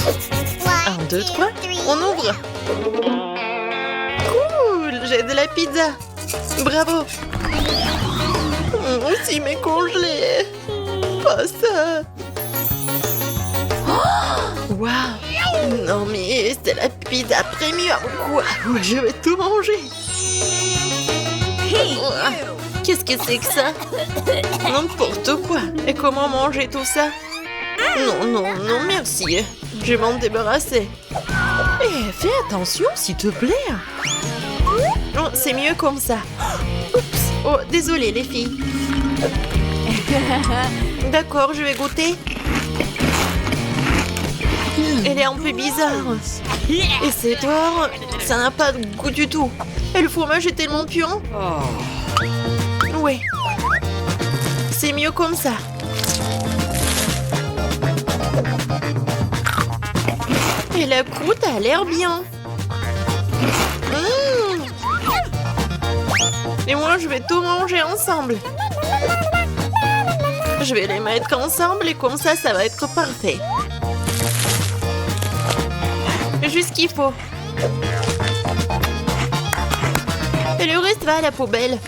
1, 2, 3, on ouvre. Cool, j'ai de la pizza. Bravo. Aussi mais congelé. Pas ça. Waouh. Non mais c'est la pizza premium quoi. Je vais tout manger. Qu'est-ce que c'est que ça? N'importe quoi. Et comment manger tout ça? Non, non, non, merci. Je vais m'en débarrasser. Eh, fais attention, s'il te plaît. Oh, c'est mieux comme ça. Oups. Oh, désolé les filles. D'accord, je vais goûter. Elle est un peu bizarre. Et c'est tort, ça n'a pas de goût du tout. Et le fromage est tellement puant. Ouais. C'est mieux comme ça. Et la croûte a l'air bien. Et moi, je vais tout manger ensemble. Je vais les mettre ensemble et comme ça va être parfait. Juste ce qu'il faut. Et le reste va à la poubelle.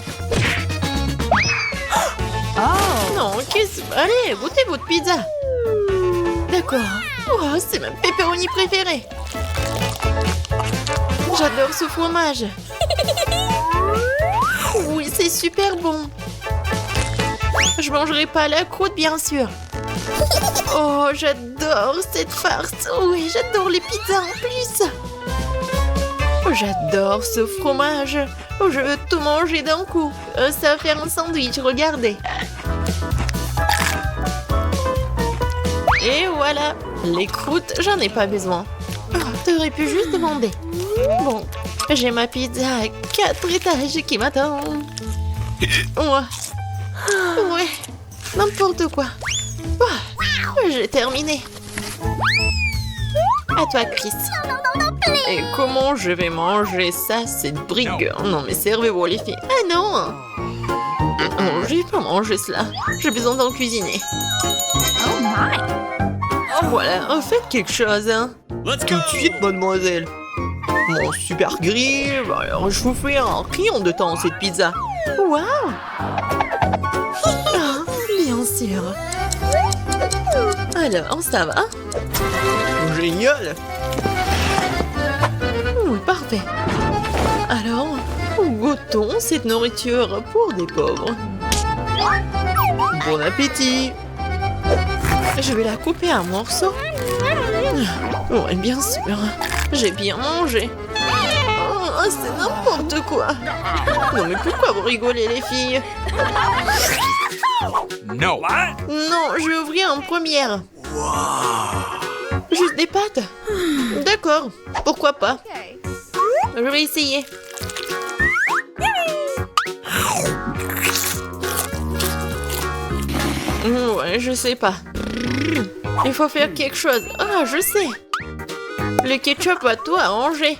Oh non, qu'est-ce... Allez, goûtez votre pizza. D'accord. Oh, c'est ma pepperoni préférée. J'adore ce fromage. Oui, c'est super bon. Je mangerai pas la croûte, bien sûr. Oh, j'adore cette farce. Oui, j'adore les pizzas en plus. Oh, j'adore ce fromage. Oh, je veux tout manger d'un coup. Ça va faire un sandwich, regardez. Et voilà. Les croûtes, j'en ai pas besoin. Oh, t'aurais pu juste demander. Bon, j'ai ma pizza à 4 étages qui m'attend. Ouais, n'importe quoi. Oh, j'ai terminé. À toi, Chris. Et comment je vais manger ça, cette brigue? Non, mais servez-vous, les filles. Ah non! Non, je vais pas manger cela. J'ai besoin d'en cuisiner. Oh my! Oh, voilà, faites quelque chose, hein. Tout de suite, mademoiselle. Mon super grill, alors je vous fais un rayon de temps, cette pizza. Waouh! Ah, bien sûr. Alors, ça va? Génial! Parfait. Alors, goûtons cette nourriture pour des pauvres. Bon appétit! Je vais la couper en morceaux. Oui, bien sûr. J'ai bien mangé. Oh, c'est n'importe quoi. Non, mais pourquoi vous rigolez, les filles? No. Non, je vais ouvrir en première. Juste des pâtes? D'accord, pourquoi pas? Je vais essayer. Ouais, je sais pas. Il faut faire quelque chose. Ah, je sais. Le ketchup va tout arranger.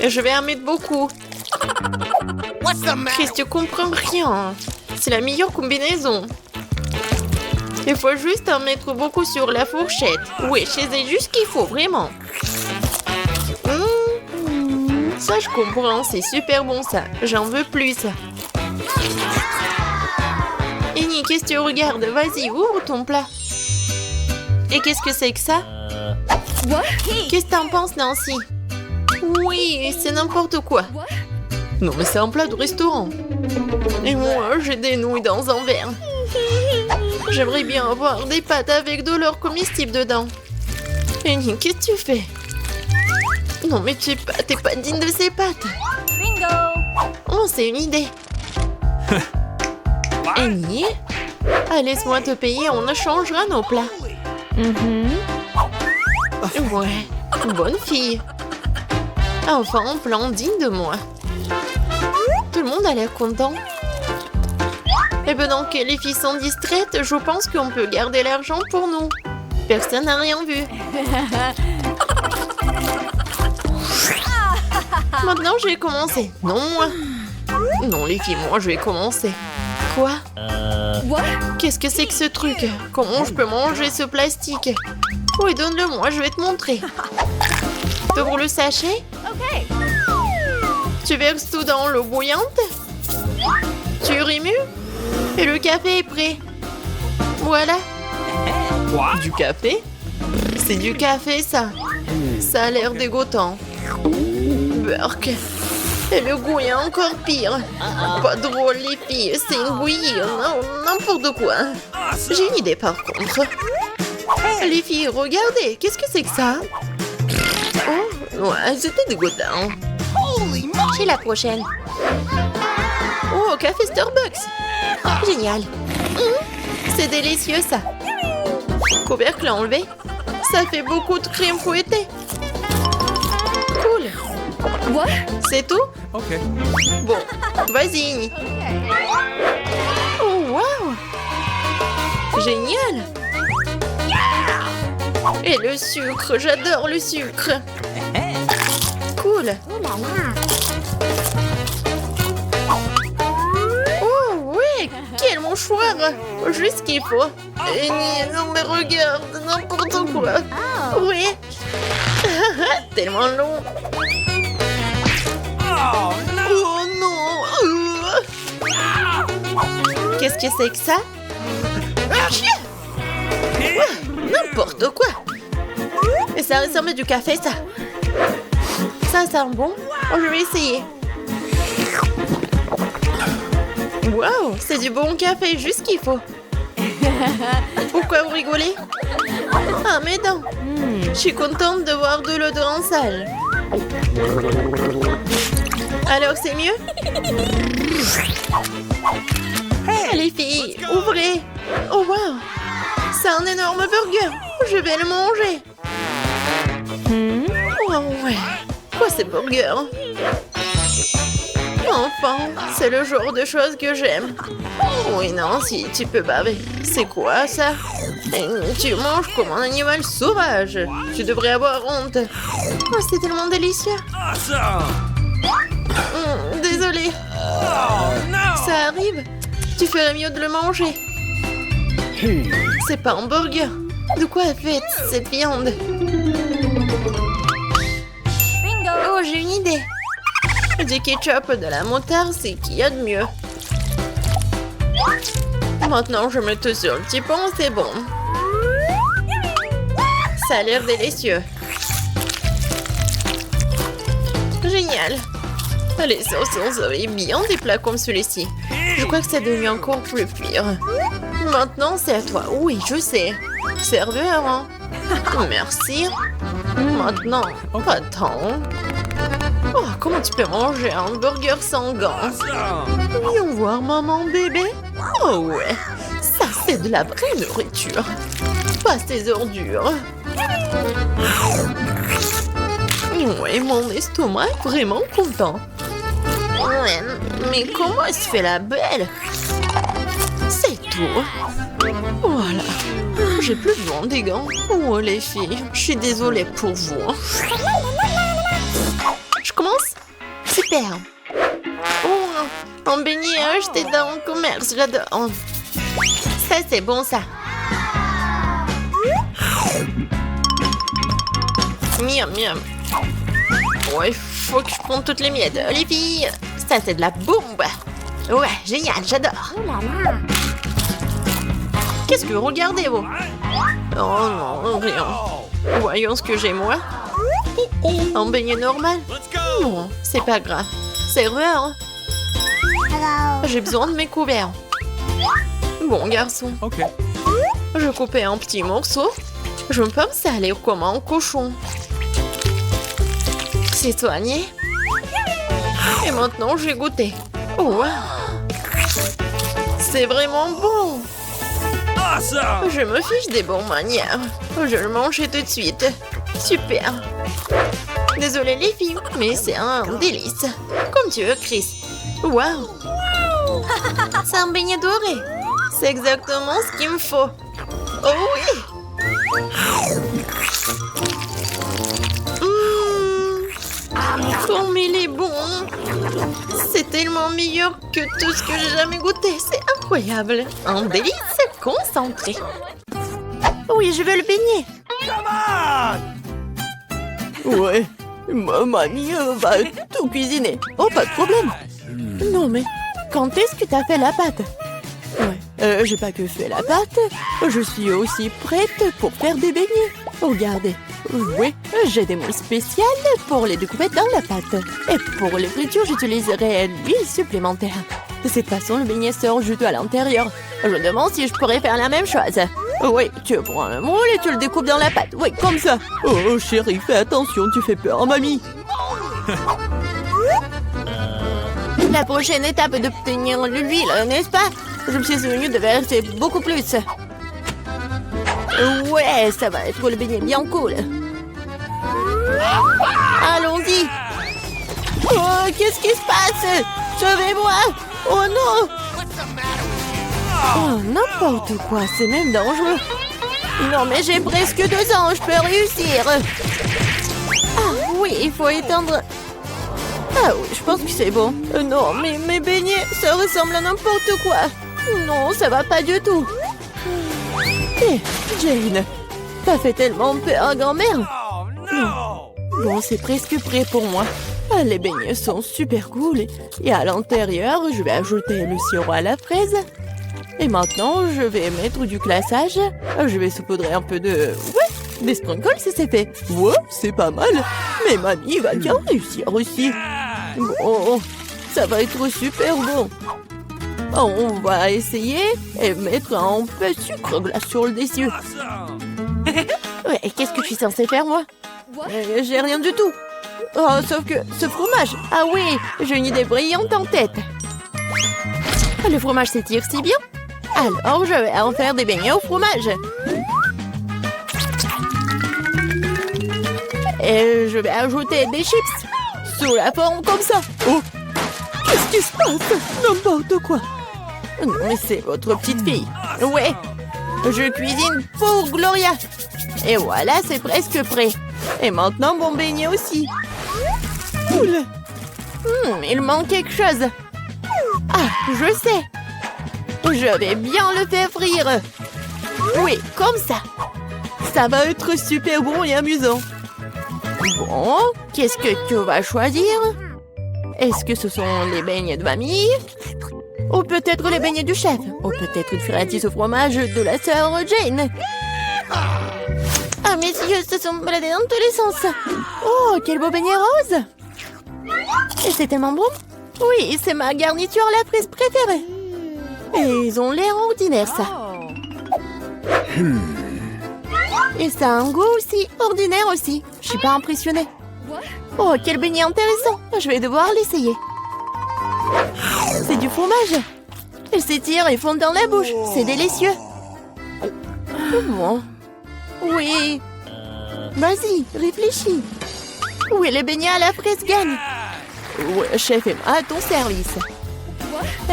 Et je vais en mettre beaucoup. Chris, tu comprends rien. C'est la meilleure combinaison. Il faut juste en mettre beaucoup sur la fourchette. Oui, c'est juste ce qu'il faut, vraiment. Ça, je comprends. C'est super bon, ça. J'en veux plus. Annie, qu'est-ce que tu regardes? Vas-y, ouvre ton plat. Et qu'est-ce que c'est que ça? Qu'est-ce que t'en penses, Nancy? Oui, c'est n'importe quoi. Non, mais c'est un plat de restaurant. Et moi, j'ai des nouilles dans un verre. J'aimerais bien avoir des pâtes avec de l'or comestible dedans. Annie, qu'est-ce que tu fais? Non, mais t'es pas digne de ces pâtes. Bingo! Oh, c'est une idée. Annie? Ah, laisse-moi te payer, on échangera nos plats. Ouais, bonne fille. Enfin, un plan digne de moi. Tout le monde a l'air content. Et pendant que les filles sont distraites, je pense qu'on peut garder l'argent pour nous. Personne n'a rien vu. Maintenant, je vais commencer. Non, moi. Non, les filles, moi, je vais commencer. Quoi? Qu'est-ce que c'est que ce truc? Comment je peux manger ce plastique? Oui, donne-le-moi, je vais te montrer. T'ouvres le sachet. Tu verses tout dans l'eau bouillante. Tu remues. Et le café est prêt. Voilà. Du café? C'est du café, ça. Ça a l'air dégoûtant. Burk. Et le goût est encore pire. Pas drôle, les filles. C'est une bouillie. Non, n'importe quoi. J'ai une idée, par contre. Les filles, regardez. Qu'est-ce que c'est que ça? Oh, ouais, c'était dégoûtant. J'ai la prochaine. Oh, café Starbucks. Génial. C'est délicieux, ça. Couvercle enlevé. Ça fait beaucoup de crème fouettée. Cool. C'est tout? Ok. Bon, vas-y. Oh, wow. Génial. Et le sucre, j'adore le sucre. Cool. Oh, ouais, quel mouchoir. Juste ce qu'il faut. Et non, mais regarde, n'importe quoi. Oui. Tellement long. Oh non. Qu'est-ce que c'est que ça? N'importe quoi. Et ça ressemble à du café, ça. Ça sent bon. Oh, je vais essayer. Wow, c'est du bon café, juste ce qu'il faut. Pourquoi vous rigolez? Ah, mes dents. Je suis contente de voir de l'eau dans la salle. Alors, c'est mieux? Les filles, ouvrez. Oh, wow. C'est un énorme burger. Je vais le manger. Oh, ouais. Quoi, ces burgers? Enfin, c'est le genre de choses que j'aime. Oui, non, si tu peux baver. C'est quoi, ça? Tu manges comme un animal sauvage. Tu devrais avoir honte. Oh, c'est tellement délicieux. Désolée. Ça arrive. Tu ferais mieux de le manger. C'est pas un burger. De quoi est faite cette viande? Oh, j'ai une idée. Du ketchup, de la moutarde, c'est qu'il y a de mieux. Maintenant, je mets tout sur le petit pont, c'est bon. Ça a l'air délicieux. Génial. Les sauces sont bien des plats comme celui-ci. Je crois que ça devient encore plus pire. Maintenant, c'est à toi. Oui, je sais. Serveur, hein? Merci. Maintenant, pas tant. Oh, comment tu peux manger un burger sans gants? Viens voir maman bébé. Oh ouais, ça c'est de la vraie nourriture. Pas ces ordures. Ouais, mon estomac est vraiment content. Ouais, mais comment elle se fait la belle? C'est tout. Voilà. J'ai plus besoin des gants. Oh les filles, je suis désolée pour vous. Je commence? Super. Oh, un beignet acheté dans le commerce, j'adore. Ça, c'est bon, ça. Miam, miam. Ouais, faut que je prenne toutes les miettes. Les filles, ça, c'est de la bombe. Ouais, génial, j'adore. Qu'est-ce que vous regardez, vous? Oh non, rien. Voyons ce que j'ai, moi. Un beignet normal? Non, c'est pas grave. Serveur, j'ai besoin de mes couverts. Bon, garçon. Ok. Je coupais un petit morceau. Je me pense que ça a l'air comme un cochon. C'est soigné. Et maintenant, j'ai goûté. Oh, wow. C'est vraiment bon. Je me fiche des bonnes manières. Je le mangeais tout de suite. Super. Désolée les filles, mais c'est un délice. Comme tu veux, Chris. Waouh. C'est un beignet doré. C'est exactement ce qu'il me faut. Oh oui. Comme il est bon. C'est tellement meilleur que tout ce que j'ai jamais goûté. C'est incroyable. Un délice concentré. Oui, je veux le beignet. Ouais, ma mamie va tout cuisiner. Oh, pas de problème. Non mais, quand est-ce que t'as fait la pâte? Ouais, j'ai pas que fait la pâte. Je suis aussi prête pour faire des beignets. Regardez. Oui, j'ai des moules spéciales pour les découper dans la pâte. Et pour les fritures, j'utiliserai l'huile supplémentaire. De cette façon, le beignet sort juteux à l'intérieur. Je me demande si je pourrais faire la même chose. Oui, tu prends le moule et tu le découpes dans la pâte. Oui, comme ça. Oh, chérie, fais attention, tu fais peur à mamie. La prochaine étape est d'obtenir l'huile, n'est-ce pas? Je me suis souvenu de verser beaucoup plus. Ouais, ça va être le beignet bien cool. Allons-y. Oh, qu'est-ce qui se passe? Sauvez-moi! Oh non! Oh, n'importe quoi, c'est même dangereux. Non, mais j'ai presque 2 ans, je peux réussir. Ah oui, il faut éteindre... Ah oui, je pense que c'est bon. Non, mais mes beignets, ça ressemble à n'importe quoi. Non, ça va pas du tout. Hé, Jane, t'as fait tellement peur à grand-mère. Bon, c'est presque prêt pour moi. Les beignets sont super cool. Et à l'intérieur, je vais ajouter le sirop à la fraise. Et maintenant, je vais mettre du glaçage. Je vais saupoudrer un peu de... Ouais, des sprinkles, c'est fait. Ouais, c'est pas mal. Mais mamie va bien réussir aussi. Bon, ça va être super bon. On va essayer et mettre un peu de sucre glace sur le dessus. Ouais, qu'est-ce que je suis censée faire, moi? J'ai rien du tout. Oh, sauf que ce fromage. Ah oui, j'ai une idée brillante en tête. Le fromage s'étire si bien. Alors, je vais en faire des beignets au fromage. Et je vais ajouter des chips sous la forme comme ça. Oh, qu'est-ce qui se passe? N'importe quoi. Non, mais c'est votre petite fille. Ouais, je cuisine pour Gloria. Et voilà, c'est presque prêt. Et maintenant, mon beignet aussi. Cool. Il manque quelque chose. Ah, je sais. Je vais bien le faire frire. Oui, comme ça. Ça va être super bon et amusant. Bon, qu'est-ce que tu vas choisir? Est-ce que ce sont les beignets de mamie? Ou peut-être les beignets du chef? Ou peut-être une friandise au fromage de la sœur Jane? Ah, mes yeux se sont baladés dans tous les sens. Oh, quel beau beignet rose! Et c'est tellement bon. Oui, c'est ma garniture à la fraise préférée. Et ils ont l'air ordinaires, ça. Et ça a un goût aussi ordinaire aussi. Je suis pas impressionnée. Oh, quel beignet intéressant. Je vais devoir l'essayer. C'est du fromage. Il s'étire et fond dans la bouche. C'est délicieux. Bon. Oui. Vas-y, réfléchis. Oui, les beignets à la fraise gagnent. Ouais, chef Emma, à ton service.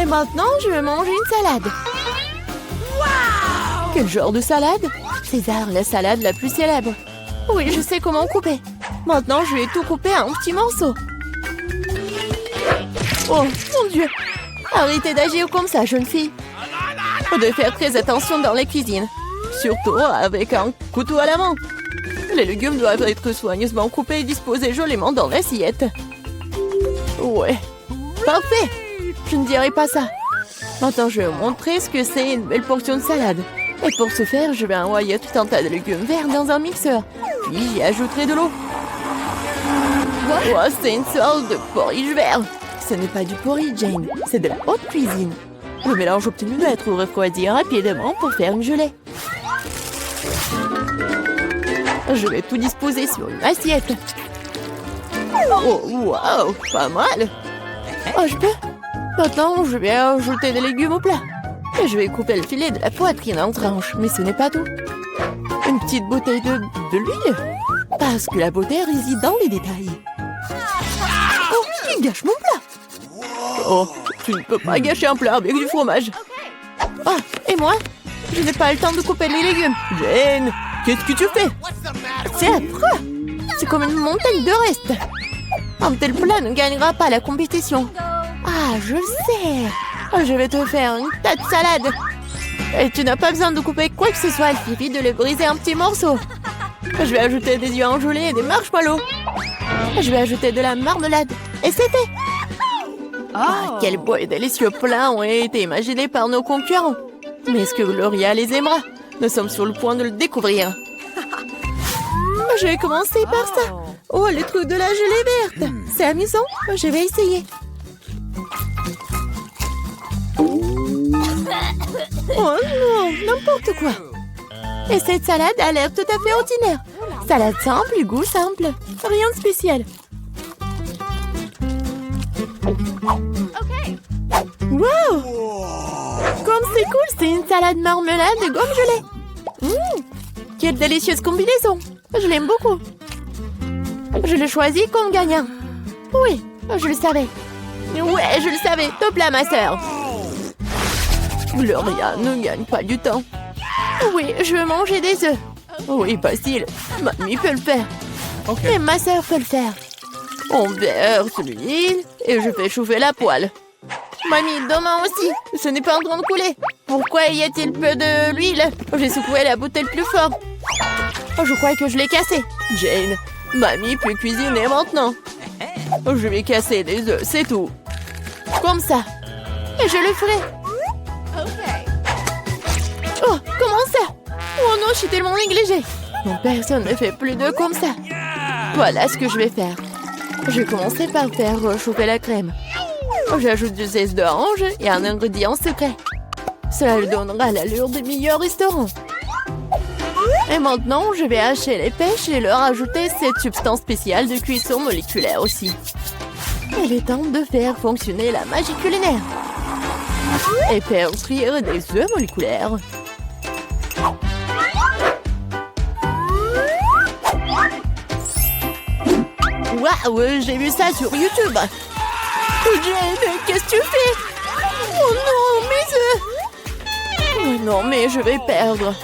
Et maintenant, je vais manger une salade. Quel genre de salade? César, la salade la plus célèbre. Oui, je sais comment couper. Maintenant, je vais tout couper en petits morceaux. Oh, mon Dieu! Arrêtez d'agir comme ça, jeune fille. Faut de faire très attention dans la cuisine. Surtout avec un couteau à la main. Les légumes doivent être soigneusement coupés et disposés joliment dans l'assiette. Ouais, parfait! Je ne dirai pas ça. Maintenant, je vais vous montrer ce que c'est une belle portion de salade. Et pour ce faire, je vais envoyer tout un tas de légumes verts dans un mixeur. Puis j'y ajouterai de l'eau. Oh, c'est une sorte de porridge vert. Ce n'est pas du porridge, Jane. C'est de la haute cuisine. Le mélange obtenu doit être refroidi rapidement pour faire une gelée. Je vais tout disposer sur une assiette. Oh, waouh, pas mal. Oh, je peux? Maintenant, je vais ajouter des légumes au plat. Et je vais couper le filet de la poitrine en tranches. Mais ce n'est pas tout. Une petite bouteille de l'huile. Parce que la beauté réside dans les détails. Oh, il gâche mon plat. Oh, tu ne peux pas gâcher un plat avec du fromage. Ah, et moi? Je n'ai pas le temps de couper les légumes. Jane, qu'est-ce que tu fais? C'est affreux. C'est comme une montagne de restes. Un tel plat ne gagnera pas la compétition. Ah, je sais. Je vais te faire une tas de salade. Et tu n'as pas besoin de couper quoi que ce soit. Il suffit de le briser en petits morceaux. Je vais ajouter des yeux enjolés et des marshmallows. Je vais ajouter de la marmelade. Et c'était... Ah, quel beau et délicieux plat ont été imaginés par nos concurrents. Mais est-ce que Gloria les aimera? Nous sommes sur le point de le découvrir. Je vais commencer par ça. Oh, le truc de la gelée verte. C'est amusant. Je vais essayer. Oh non, n'importe quoi. Et cette salade a l'air tout à fait ordinaire. Salade simple, goût simple. Rien de spécial. Wow! Comme c'est cool, c'est une salade marmelade de gomme gelée. Quelle délicieuse combinaison. Je l'aime beaucoup. Je le choisis comme gagnant. Oui, je le savais. Ouais, je le savais. Top là, ma sœur. Gloria ne gagne pas du temps. Oui, je veux manger des œufs. Oui, facile. Mamie peut le faire. Et ma sœur peut le faire. On verse l'huile et je fais chauffer la poêle. Mamie, demain aussi. Ce n'est pas en train de couler. Pourquoi y a-t-il peu de l'huile? J'ai secoué la bouteille plus fort. Oh, je crois que je l'ai cassée. Jane, mamie peut cuisiner maintenant. Je vais casser des œufs, c'est tout. Comme ça. Et je le ferai. Oh, comment ça? Oh non, je suis tellement négligée. Non, personne ne fait plus d'œufs comme ça. Voilà ce que je vais faire. Je vais commencer par faire chauffer la crème. J'ajoute du zeste d'orange et un ingrédient secret. Cela lui donnera l'allure des meilleurs restaurants. Et maintenant, je vais hacher les pêches et leur ajouter cette substance spéciale de cuisson moléculaire aussi. Il est temps de faire fonctionner la magie culinaire. Et faire frire des œufs moléculaires. Waouh, j'ai vu ça sur YouTube. Jane, qu'est-ce que tu fais? Oh non, mes œufs! Oh non, mais je vais perdre.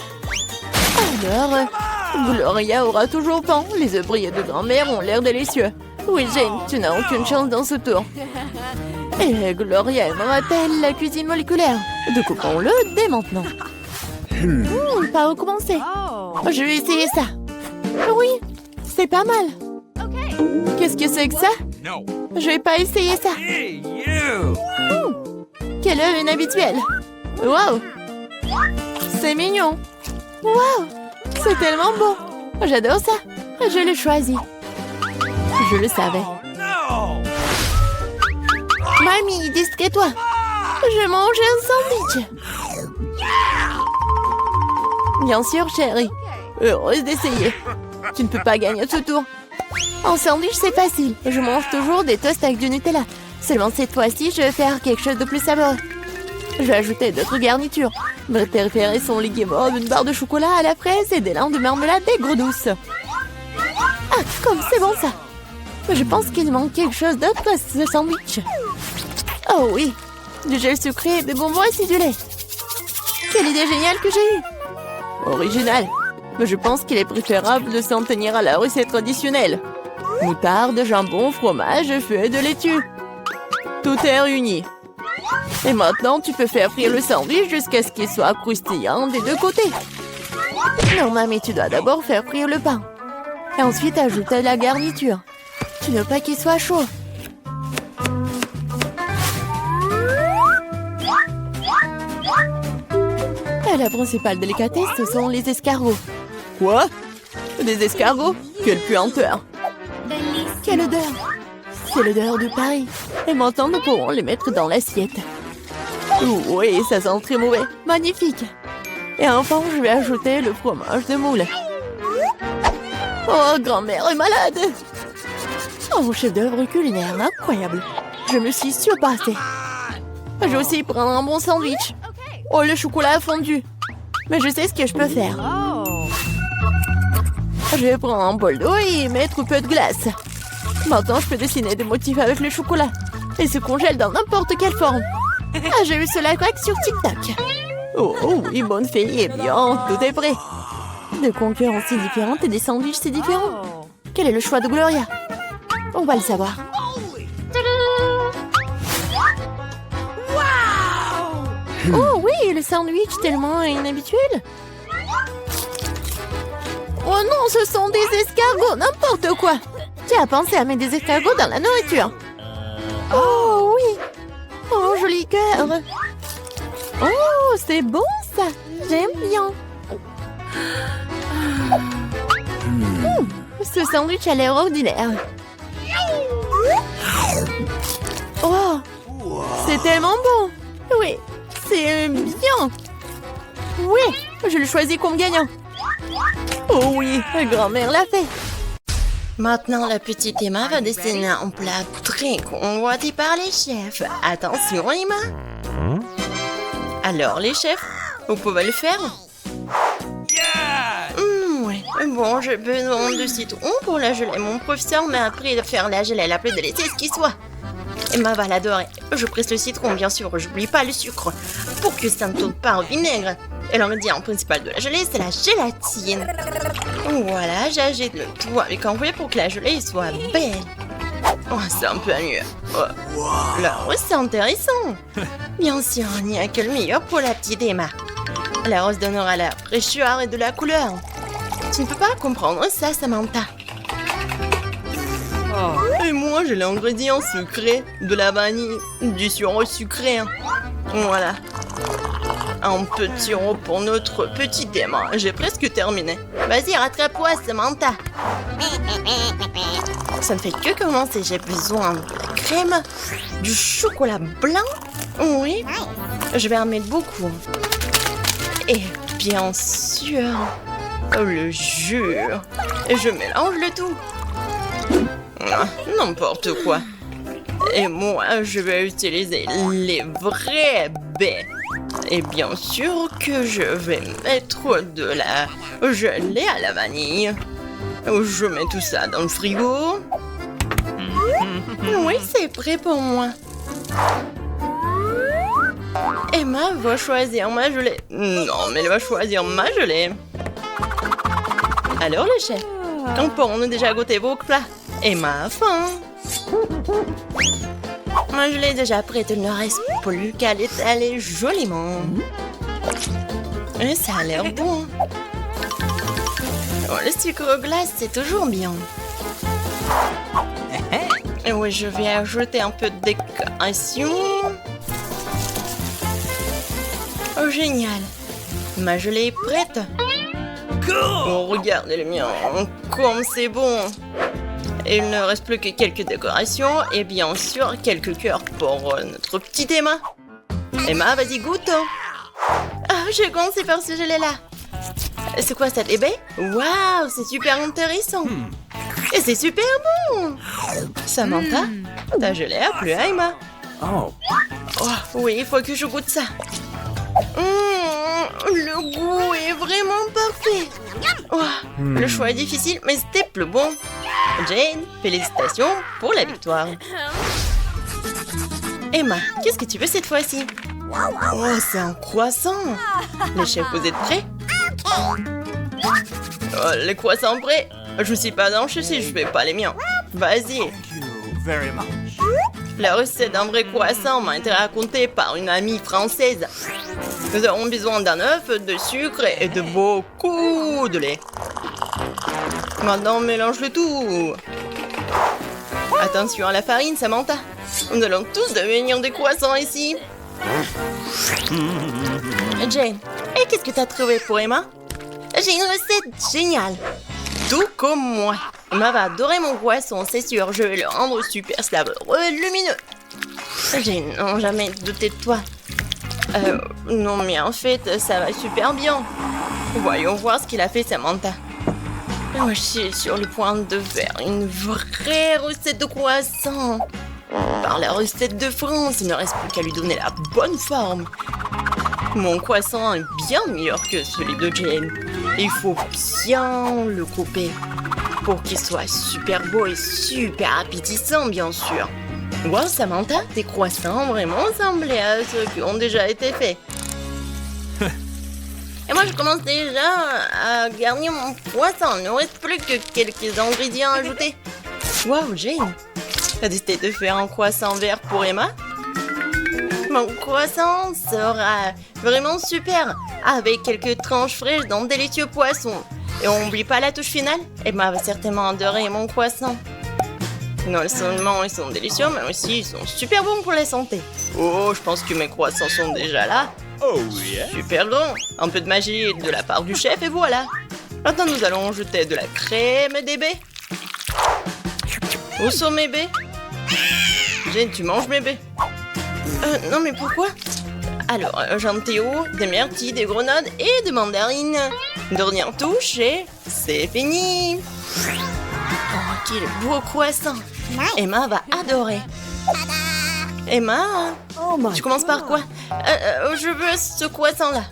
Alors, Gloria aura toujours faim. Les œufs brillés de grand-mère ont l'air délicieux. Oui, Jane, tu n'as aucune chance dans ce tour. Et Gloria aimera-t-elle la cuisine moléculaire? Découpons-le dès maintenant. Pas recommencer. Je vais essayer ça. Oui, c'est pas mal. Qu'est-ce que c'est que ça? Je vais pas essayer ça. Quel œuf inhabituel. Wow. C'est mignon. Wow. C'est tellement beau. J'adore ça. Je l'ai choisi. Je le savais. Mamie, distrais-toi. Je mange un sandwich. Bien sûr, chérie. Heureuse d'essayer. Tu ne peux pas gagner ce tour. En sandwich, c'est facile. Je mange toujours des toasts avec du Nutella. Seulement cette fois-ci, je vais faire quelque chose de plus savoureux. Je vais ajouter d'autres garnitures. Mes préférés sont les guimauves, une barre de chocolat à la fraise et des langues de marmelade aigre douce. Ah, comme c'est bon ça. Je pense qu'il manque quelque chose d'autre à ce sandwich. Oh oui, du gel sucré et des bonbons acidulés. Quelle idée géniale que j'ai eue. Original. Mais je pense qu'il est préférable de s'en tenir à la recette traditionnelle. Moutarde, jambon, fromage, feuilles de laitue. Tout est réuni. Et maintenant, tu peux faire frire le sandwich jusqu'à ce qu'il soit croustillant des deux côtés. Non, mamie, tu dois d'abord faire frire le pain. Et ensuite, ajouter la garniture. Tu ne veux pas qu'il soit chaud. Et la principale délicatesse, ce sont les escargots. Quoi? Des escargots? Quelle puanteur! Quelle odeur! C'est l'odeur de Paris. Et maintenant, nous pourrons les mettre dans l'assiette. Oui, ça sent très mauvais. Magnifique! Et enfin, je vais ajouter le fromage de moule. Oh, grand-mère est malade! Oh, chef-d'œuvre culinaire, incroyable! Je me suis surpassée. Je vais aussi prendre un bon sandwich. Oh, le chocolat a fondu. Mais je sais ce que je peux faire. Je vais prendre un bol d'eau et y mettre un peu de glace. Maintenant, je peux dessiner des motifs avec le chocolat. Et se congèle dans n'importe quelle forme. Ah, j'ai vu cela sur TikTok. Oh oui, bonne fille. Eh bien, tout est prêt. Des concurrences si différentes et des sandwichs si différents. Quel est le choix de Gloria? On va le savoir. Oh oui, le sandwich tellement inhabituel. Oh non, ce sont des escargots, n'importe quoi. Qui a pensé à mettre des escargots dans la nourriture? Oh oui. Oh, joli cœur. Oh, c'est bon ça. J'aime bien. Ce sandwich a l'air ordinaire. Oh, c'est tellement bon. Oui, c'est bien. Oui, je le choisis comme gagnant. Oh oui, grand-mère l'a fait. Maintenant, la petite Emma va dessiner un plat très convoité par les chefs. Attention, Emma. Alors, les chefs, vous pouvez le faire? Ouais. Bon, j'ai besoin de citron pour la gelée. Mon professeur m'a appris de faire la gelée la plus délicieuse qui soit. Emma va l'adorer. Je presse le citron, bien sûr. J'oublie pas le sucre pour que ça ne tourne pas au vinaigre. Et l'ingrédient principal de la gelée, c'est la gélatine. Voilà, j'agite le tout avec un fouet pour que la gelée soit belle. Oh, c'est un peu mieux. Oh. Là, c'est intéressant. Bien sûr, il n'y a que le meilleur pour la petite Emma. La rose donnera la fraîcheur et de la couleur. Tu ne peux pas comprendre ça, Samantha. Et moi, j'ai l'ingrédient secret de la vanille, du sirop sucré. Voilà. Un petit sirop pour notre petite Emma. J'ai presque terminé. Vas-y, rattrape-toi, Samantha. Ça ne fait que commencer. J'ai besoin de la crème, du chocolat blanc. Oui. Je vais en mettre beaucoup. Et bien sûr, le jus. Et je mélange le tout. N'importe quoi. Et moi, je vais utiliser les vrais baies. Et bien sûr que je vais mettre de la gelée à la vanille. Je mets tout ça dans le frigo. Oui, c'est prêt pour moi. Emma va choisir ma gelée. Non, mais elle va choisir ma gelée. Alors les chefs, quand pourrons-nous déjà goûter vos plats? Emma a faim. Moi, je l'ai déjà prête, il ne reste plus qu'à l'étaler joliment. Et ça a l'air bon. Oh, le sucre glace, c'est toujours bien. Et oui, je vais ajouter un peu de décoration. Oh, génial. Ma gelée est prête. Oh, regardez le mien, comme c'est bon. Il ne reste plus que quelques décorations et bien sûr quelques cœurs pour notre petite Emma. Emma, vas-y, goûte. Ah, je commence par ce gelé-là. C'est quoi cette ébé? Waouh, c'est super intéressant. Et c'est super bon. Samantha, ta gelée a plu à Emma. Oh, oui, il faut que je goûte ça. Le goût est vraiment parfait. Oh, le choix est difficile, mais c'était plus bon. Jane, félicitations pour la victoire. Emma, qu'est-ce que tu veux cette fois-ci? Oh, c'est un croissant. Les chefs, vous êtes prêts? Oh, les croissants prêts? Je ne suis pas dans si je fais pas les miens. Vas-y. La recette d'un vrai croissant m'a été racontée par une amie française. Nous aurons besoin d'un œuf, de sucre et de beaucoup de lait. Maintenant, mélange le tout. Attention à la farine, Samantha. Nous allons tous devenir des croissants ici. Jane, et qu'est-ce que tu as trouvé pour Emma? J'ai une recette géniale. Tout comme moi. Emma va adorer mon croissant, c'est sûr. Je vais le rendre super savoureux et lumineux. Jane, non, jamais douté de toi. Non, mais en fait, ça va super bien. Voyons voir ce qu'il a fait, Samantha. Moi, je suis sur le point de faire une vraie recette de croissant. Par la recette de France, il ne reste plus qu'à lui donner la bonne forme. Mon croissant est bien meilleur que celui de Jane. Il faut bien le couper pour qu'il soit super beau et super appétissant, bien sûr. Wow, Samantha, tes croissants ont vraiment ressemblé à ceux qui ont déjà été faits. Et moi, je commence déjà à garnir mon croissant. Il ne reste plus que quelques ingrédients ajoutés. Wow, Jane, t'as décidé de faire un croissant vert pour Emma? Mon croissant sera vraiment super, avec quelques tranches fraîches d'un délicieux poisson. Et on n'oublie pas la touche finale. Emma va certainement adorer mon croissant. Non seulement ils sont délicieux, mais aussi ils sont super bons pour la santé. Oh, je pense que mes croissants sont déjà là. Oh yeah. Super grand. Un peu de magie de la part du chef et voilà. Maintenant, nous allons jeter de la crème des baies. Où sont mes baies? Jane, tu manges mes baies? Non, mais pourquoi? Alors, j'en théo, des myrtilles, des grenades et des mandarines. Dernière touche et c'est fini. Oh, quel beau croissant. Emma va adorer. Emma, tu commences par quoi? Je veux ce croissant-là.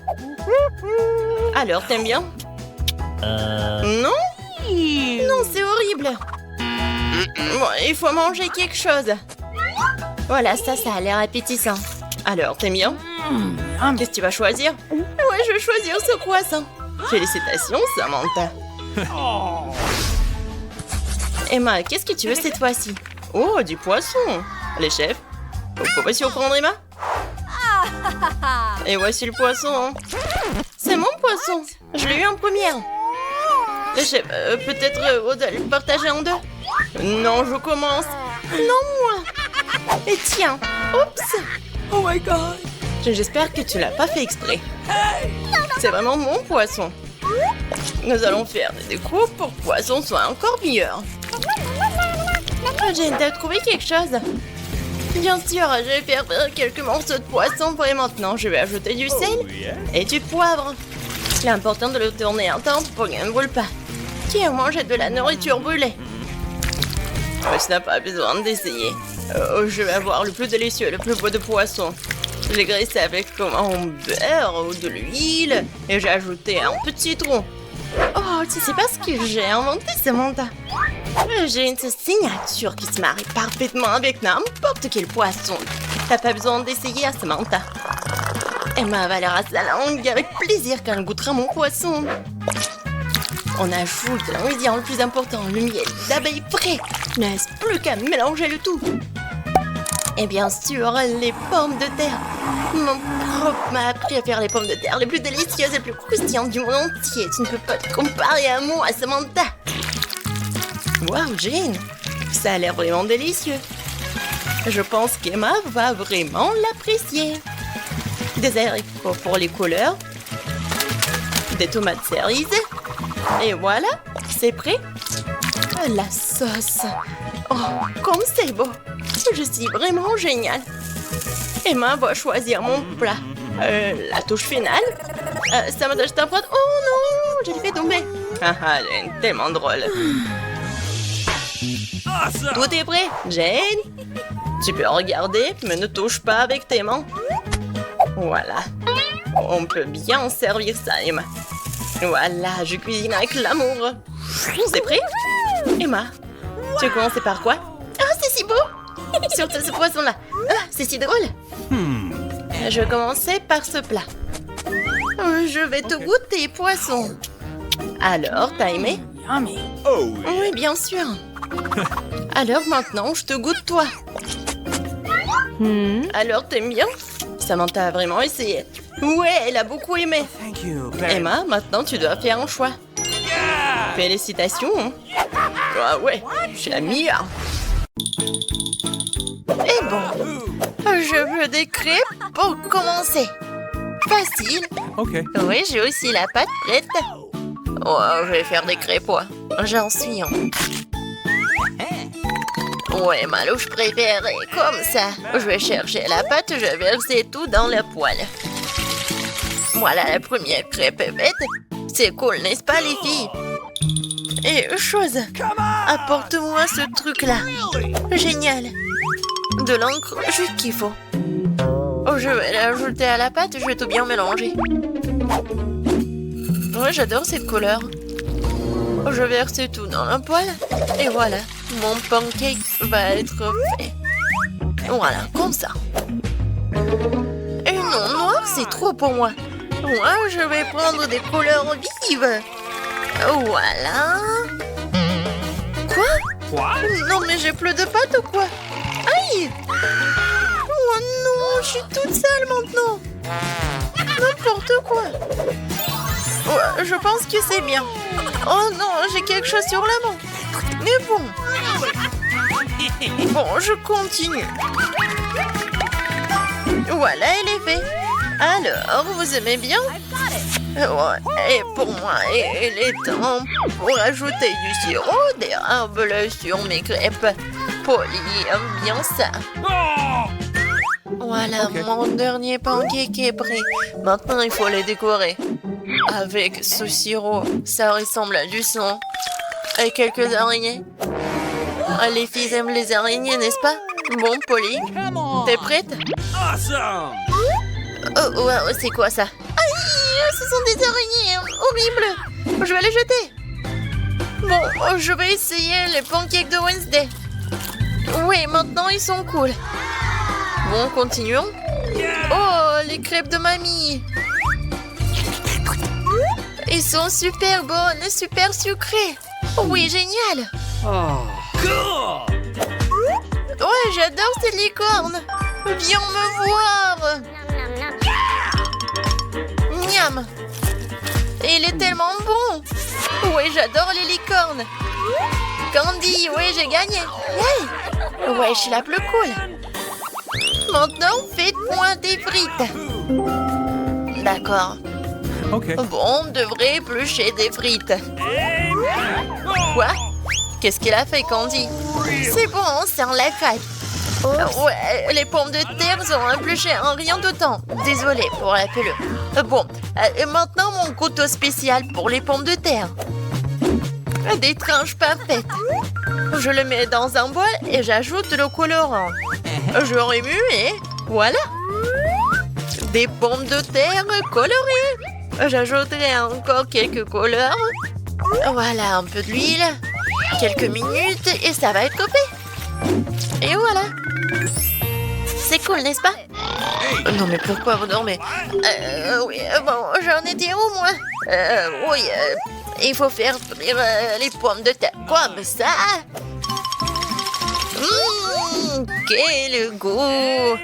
Alors, t'aimes bien? Non? Non, c'est horrible. Bon, il faut manger quelque chose. Voilà, ça a l'air appétissant. Alors, t'aimes bien? Qu'est-ce que tu vas choisir? Ouais, je vais choisir ce croissant. Félicitations, Samantha. Emma, qu'est-ce que tu veux cette fois-ci? Oh, du poisson. Les chefs, vous pouvez surprendre Emma? Et voici le poisson. C'est mon poisson. Je l'ai eu en première. Les chefs, peut-être le partager en deux? Non, je commence. Non, moi. Et tiens. Oups. Oh my god. J'espère que tu l'as pas fait exprès. C'est vraiment mon poisson. Nous allons faire des découpes pour que le poisson soit encore meilleur. Jane, t'as trouvé quelque chose? Bien sûr, je vais faire quelques morceaux de poisson pour et maintenant. Je vais ajouter du sel et du poivre. Il est important de le tourner un temps pour qu'il ne brûle pas. Qui a mangé de la nourriture brûlée? Tu n'as pas besoin d'essayer. Je vais avoir le plus délicieux, le plus beau de poisson. Je l'ai graissé avec comme un beurre ou de l'huile et j'ai ajouté un peu de citron. Oh, tu sais pas ce que j'ai inventé, Samantha? J'ai une signature qui se marie parfaitement avec n'importe quel poisson. T'as pas besoin d'essayer, Samantha. Emma avalera sa langue avec plaisir quand elle goûtera mon poisson. On ajoute l'ingrédient le plus important, le miel d'abeille frais. Il ne reste plus qu'à mélanger le tout. Et bien sûr, les pommes de terre. Mon prof m'a appris à faire les pommes de terre les plus délicieuses et les plus croustillantes du monde entier. Tu ne peux pas te comparer à moi, Samantha. Waouh, Jane, ça a l'air vraiment délicieux. Je pense qu'Emma va vraiment l'apprécier. Des haricots pour les couleurs. Des tomates cerises. Et voilà, c'est prêt. La sauce. Oh, comme c'est beau. Je suis vraiment géniale. Emma va choisir mon plat. La touche finale. Ça m'a acheté un prod. Oh non, je l'ai fait tomber. Ah, Jane, tellement drôle. Tout est prêt, Jane. Tu peux regarder, mais ne touche pas avec tes mains. Voilà. On peut bien servir ça, Emma. Voilà, je cuisine avec l'amour. C'est prêt? Emma, tu veux commencer par quoi? Ah, c'est si beau! Surtout ce poisson-là. Ah, c'est si drôle. Je vais commencer par ce plat. Je vais te goûter, poisson. Alors, t'as aimé? Oh yeah. Oui, bien sûr. Alors maintenant, je te goûte toi. Alors, t'aimes bien? Samantha a vraiment essayé. Ouais, elle a beaucoup aimé. Emma, maintenant, tu dois faire un choix. Félicitations. Ah ouais, je suis la meilleure. Et bon, je veux des crêpes pour commencer. Facile. Okay. Oui, j'ai aussi la pâte prête. Oh, je vais faire des crêpes, ouais. J'en suis un. Ouais, ma louche préférée, comme ça. Je vais chercher la pâte, je vais verser tout dans la poêle. Voilà, la première crêpe est faite. C'est cool, n'est-ce pas, les filles? Et chose, apporte-moi ce truc-là. Génial. De l'encre, juste qu'il faut. Oh, je vais l'ajouter à la pâte, je vais tout bien mélanger. Ouais, j'adore cette couleur. Je verse tout dans la poêle. Et voilà, mon pancake va être fait. Voilà, comme ça. Et non, noir, c'est trop pour moi. Moi, je vais prendre des couleurs vives. Voilà. Quoi? Non, mais j'ai plus de pâte ou quoi? Aïe! Oh non, je suis toute seule maintenant. N'importe quoi. Ouais, je pense que c'est bien. Oh non, j'ai quelque chose sur la main. Mais bon. Bon, je continue. Voilà, il est fait. Alors, vous aimez bien? Ouais, et pour moi, il est temps pour ajouter du sirop d'érable sur mes crêpes. Polly aime bien ça. Voilà, mon dernier pancake est prêt. Maintenant, il faut les décorer. Avec ce sirop, ça ressemble à du sang. Et quelques araignées. Ah, les filles aiment les araignées, n'est-ce pas? Bon, Polly, t'es prête? Awesome! Oh, ouais, c'est quoi ça? Aïe, ce sont des araignées horribles. Je vais les jeter. Bon, je vais essayer les pancakes de Wednesday. Oui, maintenant ils sont cool. Bon, continuons. Oh, les crêpes de mamie. Ils sont super bonnes, super sucrées. Oui, génial. Cool! Ouais, j'adore ces licornes. Viens me voir. Miam. Il est tellement bon. Oui, j'adore les licornes. Candy, oui, j'ai gagné. Hey. Ouais, je suis la plus cool. Maintenant, faites-moi des frites. D'accord. Okay. Bon, on devrait éplucher des frites. Quoi? Qu'est-ce qu'il a fait, Candy? C'est bon, c'est un life hack. Ouais, les pommes de terre sont épluchées en rien de temps. Désolée pour la pelure. Bon, et maintenant mon couteau spécial pour les pommes de terre. Des tranches parfaites. Je le mets dans un bol et j'ajoute le colorant. Je remue et voilà. Des pommes de terre colorées. J'ajouterai encore quelques couleurs. Voilà, un peu d'huile. Quelques minutes et ça va être coupé. Et voilà. C'est cool, n'est-ce pas? Non, mais pourquoi vous dormez? Oui, bon, j'en étais où, moi? Oui, il faut faire frire les pommes de terre comme ça. Quel goût!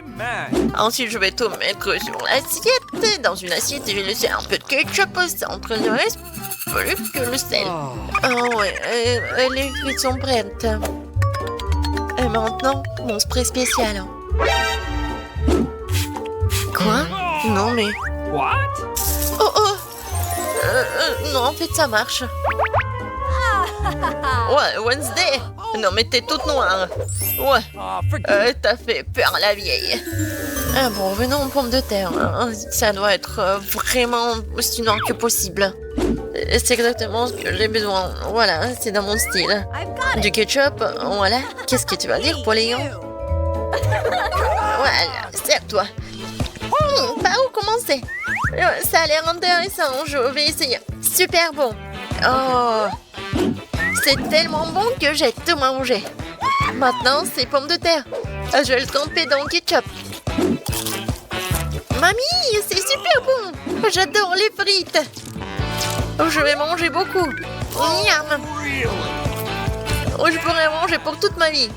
Ensuite, je vais tout mettre sur l'assiette. Dans une assiette, je vais laisser un peu de ketchup au centre. Il ne reste plus que le sel. Oh, ouais, les frites sont prêtes. Et maintenant, mon spray spécial. Quoi? Non, mais... What? Oh! Non, en fait, ça marche. Ouais, Wednesday. Non, mais t'es toute noire. Ouais, t'as fait peur à la vieille. Ah bon, venons aux pommes de terre. Ça doit être vraiment aussi noir que possible. C'est exactement ce que j'ai besoin. Voilà, c'est dans mon style. Du ketchup, voilà. Qu'est-ce que tu vas dire, Pauline? Voilà, serre-toi. Par où commencer? Ça a l'air intéressant, je vais essayer. Super bon. Oh, c'est tellement bon que j'ai tout mangé. Maintenant, c'est pommes de terre. Je vais le tremper dans le ketchup. Mamie, c'est super bon. J'adore les frites. Je vais manger beaucoup. Miam. Je pourrais manger pour toute ma vie.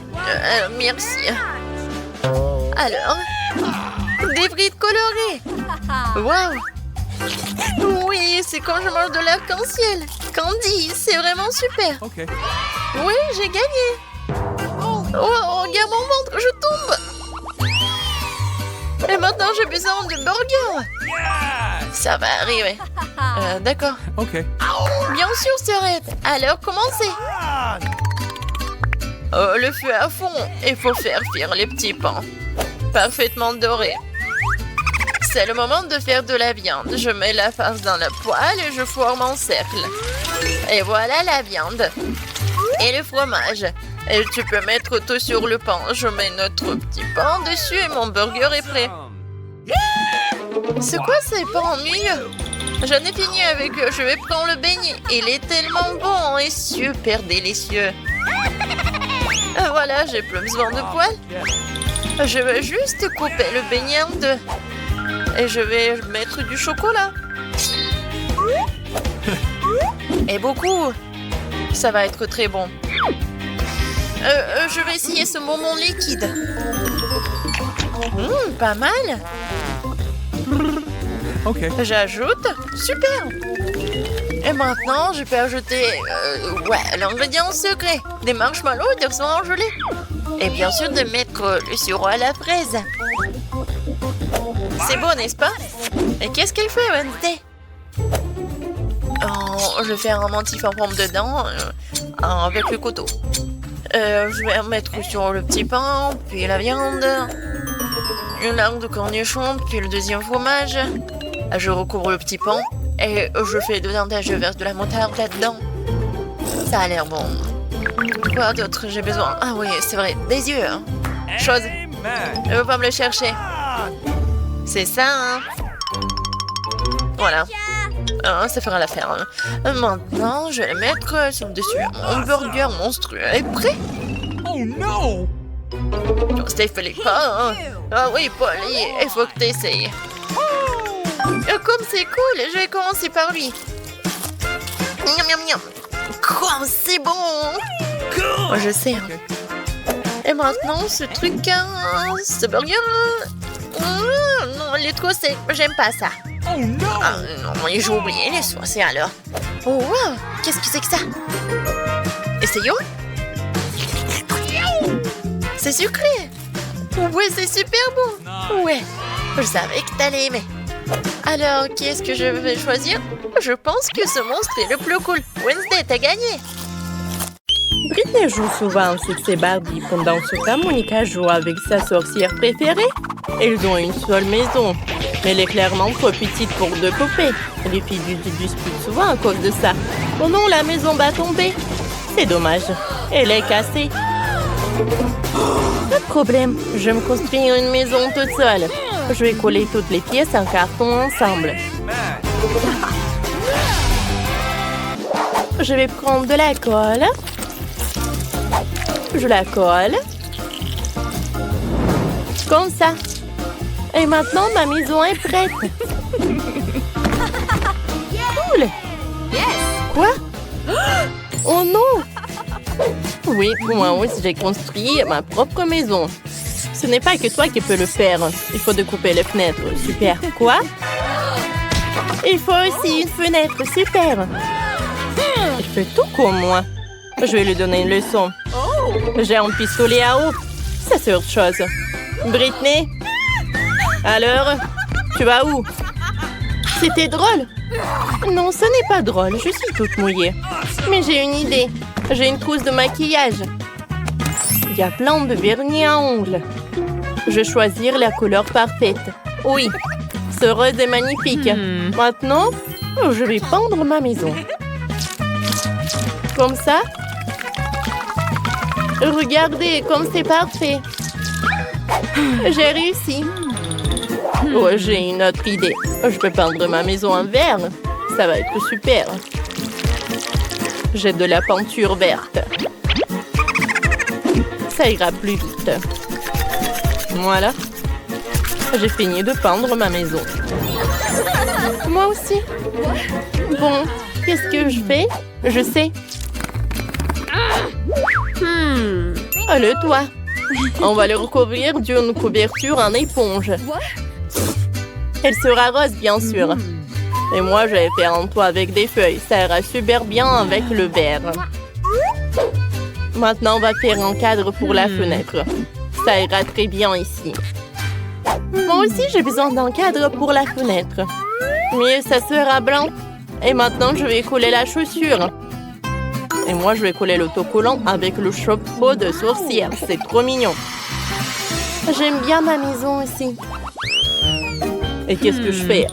Merci. Alors, des frites colorées. Waouh. Oui, c'est quand je mange de l'arc-en-ciel. Candy, c'est vraiment super. Okay. Oui, j'ai gagné. Oh, regarde mon ventre, je tombe. Et maintenant, j'ai besoin de burger. Ça va arriver. D'accord. Okay. Bien sûr, Sœurette. Alors, commencez. Le feu à fond. Il faut faire cuire les petits pains. Parfaitement dorés. C'est le moment de faire de la viande. Je mets la farce dans la poêle et je forme en cercle. Et voilà la viande. Et le fromage. Et tu peux mettre tout sur le pain. Je mets notre petit pain dessus et mon burger est prêt. C'est quoi ces pains ennuyeux? J'en ai fini avec eux. Je vais prendre le beignet. Il est tellement bon et super délicieux. Voilà, j'ai plus besoin de poêle. Je vais juste couper le beignet en deux. Et je vais mettre du chocolat. Et beaucoup. Ça va être très bon. Je vais essayer ce bonbon liquide. Pas mal. Okay. J'ajoute. Super. Et maintenant, je peux ajouter l'ingrédient secret, des marshmallows et des oignons en gelée. Et bien sûr de mettre le sirop à la fraise. C'est beau, n'est-ce pas? Et qu'est-ce qu'elle fait, Wednesday? Oh, je vais faire un motif en forme de dent avec le couteau. Je vais mettre sur le petit pain, puis la viande, une larme de cornichon, puis le deuxième fromage. Je recouvre le petit pain et je fais dedans, je verse de la moutarde là-dedans. Ça a l'air bon. Quoi d'autre j'ai besoin? Ah oui, c'est vrai, des yeux. Hein. Chose. Ne veux pas me le chercher. C'est ça, hein? Voilà. Ça fera l'affaire. Hein. Maintenant, je vais le mettre sur le dessus. Mon burger monstrueux est prêt. Oh no! Oh, Steve, fallait pas, hein? Ah oui, Polly, il faut que tu essayes. Comme c'est cool, je vais commencer par lui. Miam, miam, miam. Quoi, c'est bon! Oh, je sais. Et maintenant, ce truc, ce burger... non, il est trop sec. J'aime pas ça. Oh no! Ah, non, j'ai oublié les sauces, alors. Oh, wow! Qu'est-ce que c'est que ça? Essayons. C'est sucré. Ouais, c'est super bon. Ouais, je savais que t'allais aimer. Alors, qu'est-ce que je vais choisir? Je pense que ce monstre est le plus cool. Wednesday, t'as gagné. Britney joue souvent avec ses Barbie. Pendant ce temps, Monica joue avec sa sorcière préférée. Ils ont une seule maison. Mais elle est clairement trop petite pour deux poupées. Les filles disputent souvent à cause de ça. Oh non, la maison va tomber. C'est dommage. Elle est cassée. Pas de problème. Je vais me construire une maison toute seule. Je vais coller toutes les pièces en carton ensemble. Je vais prendre de la colle. Je la colle. Comme ça. Et maintenant, ma maison est prête. Cool. Quoi? Oh non! Oui, moi aussi, j'ai construit ma propre maison. Ce n'est pas que toi qui peux le faire. Il faut découper les fenêtres. Super. Quoi? Il faut aussi une fenêtre. Super. Il fait tout comme moi. Je vais lui donner une leçon. J'ai un pistolet à eau. Ça, c'est autre chose. Britney? Alors? Tu vas où? C'était drôle. Non, ce n'est pas drôle. Je suis toute mouillée. Mais j'ai une idée. J'ai une trousse de maquillage. Il y a plein de vernis à ongles. Je vais choisir la couleur parfaite. Oui, ce rose est magnifique. Maintenant, je vais peindre ma maison. Comme ça. Regardez comme c'est parfait. J'ai réussi. Oh, j'ai une autre idée. Je peux peindre ma maison en vert. Ça va être super. J'ai de la peinture verte. Ça ira plus vite. Voilà. J'ai fini de peindre ma maison. Moi aussi. Bon, qu'est-ce que je fais? Je sais. Le toit. On va le recouvrir d'une couverture en éponge. Elle sera rose, bien sûr. Et moi, je vais faire un toit avec des feuilles. Ça ira super bien avec le vert. Maintenant, on va faire un cadre pour la fenêtre. Ça ira très bien ici. Moi aussi, j'ai besoin d'un cadre pour la fenêtre. Mais ça sera blanc. Et maintenant, je vais coller la chaussure. Et moi, je vais coller l'autocollant avec le chapeau de sorcière. C'est trop mignon. J'aime bien ma maison aussi. Et qu'est-ce que je fais?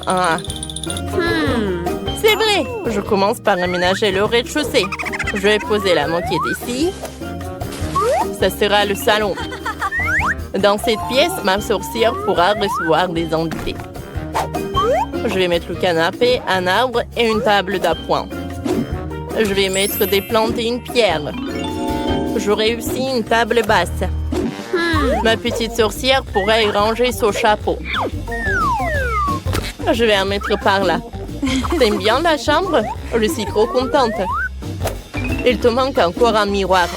C'est vrai. Je commence par aménager le rez-de-chaussée. Je vais poser la moquette ici. Ça sera le salon. Dans cette pièce, ma sorcière pourra recevoir des invités. Je vais mettre le canapé, un arbre et une table d'appoint. Je vais mettre des plantes et une pierre. J'aurai aussi une table basse. Ma petite sorcière pourra y ranger son chapeau. Je vais en mettre par là. T'aimes bien la chambre? Je suis trop contente. Il te manque encore un miroir.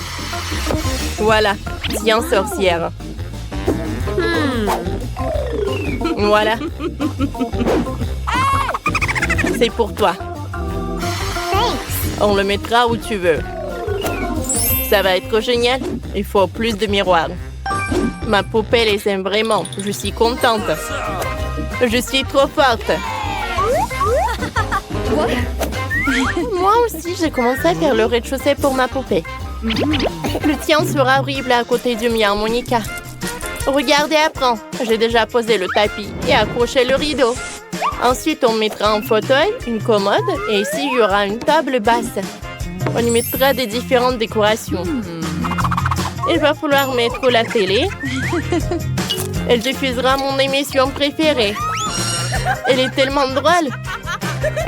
Voilà. Tiens, sorcière. Voilà. C'est pour toi. On le mettra où tu veux. Ça va être génial. Il faut plus de miroirs. Ma poupée les aime vraiment. Je suis contente. Je suis trop forte. Moi aussi, j'ai commencé à faire le rez-de-chaussée pour ma poupée. Le tien sera horrible à côté du mien, Monica. Regarde et apprends. J'ai déjà posé le tapis et accroché le rideau. Ensuite, on mettra un fauteuil, une commode et ici, il y aura une table basse. On y mettra des différentes décorations. Il va falloir mettre la télé. Elle diffusera mon émission préférée. Elle est tellement drôle.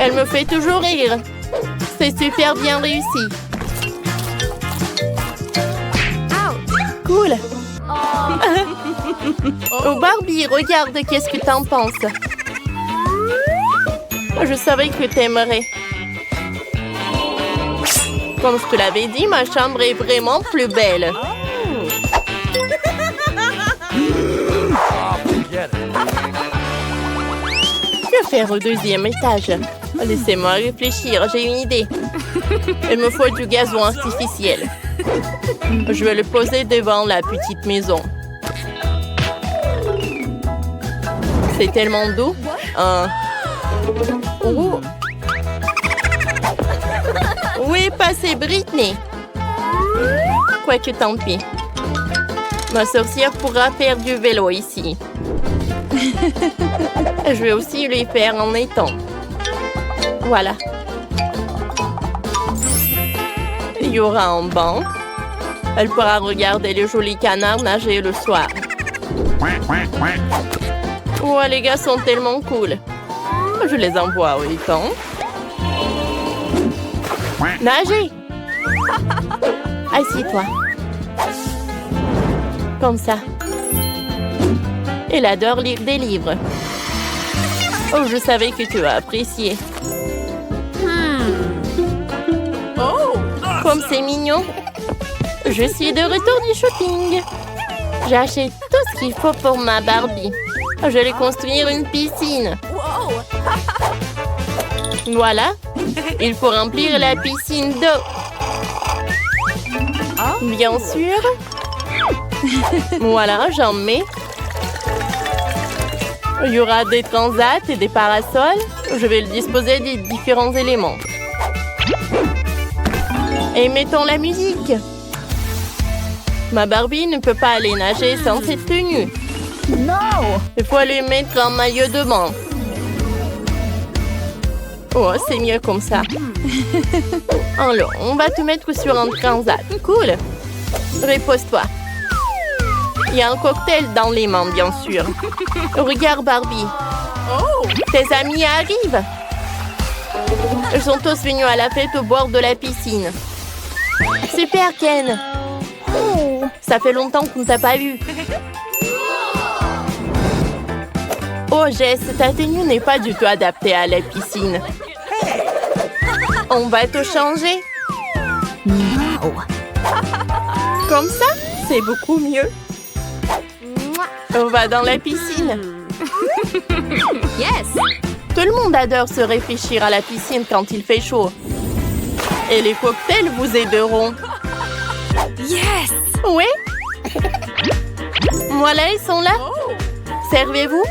Elle me fait toujours rire. C'est super bien réussi. Cool. Oh Barbie, regarde, qu'est-ce que t'en penses? Je savais que t'aimerais. Comme je te l'avais dit, ma chambre est vraiment plus belle. Que faire au deuxième étage? Laissez-moi réfléchir, j'ai une idée. Il me faut du gazon artificiel. Je vais le poser devant la petite maison. C'est tellement doux. Oh. Où est passée Britney? Quoique tant pis. Ma sorcière pourra faire du vélo ici. Je vais aussi lui faire en étang. Voilà. Il y aura un banc. Elle pourra regarder les jolis canards nager le soir. Oh, les gars sont tellement cool. Je les envoie au étang. Nager! Assieds-toi. Comme ça. Elle adore lire des livres. Oh, je savais que tu as apprécié. Oh, comme c'est mignon. Je suis de retour du shopping. J'ai acheté tout ce qu'il faut pour ma Barbie. Je vais construire une piscine. Voilà. Il faut remplir la piscine d'eau. Bien sûr. Voilà, j'en mets. Il y aura des transats et des parasols. Je vais le disposer des différents éléments. Et mettons la musique. Ma Barbie ne peut pas aller nager sans cette tenue. Non! Il faut lui mettre un maillot de bain. Oh, c'est mieux comme ça. Alors, on va te mettre sur un transat. Cool. Repose-toi. Il y a un cocktail dans les mains, bien sûr. Regarde, Barbie. Tes amis arrivent. Ils sont tous venus à la fête au bord de la piscine. Super, Ken. Ça fait longtemps qu'on ne t'a pas vu. Oh, Jess, ta tenue n'est pas du tout adaptée à la piscine. On va te changer. Comme ça, c'est beaucoup mieux. On va dans la piscine. Yes! Tout le monde adore se réfléchir à la piscine quand il fait chaud. Et les cocktails vous aideront. Yes! Oui? Voilà, ils sont là. Servez-vous.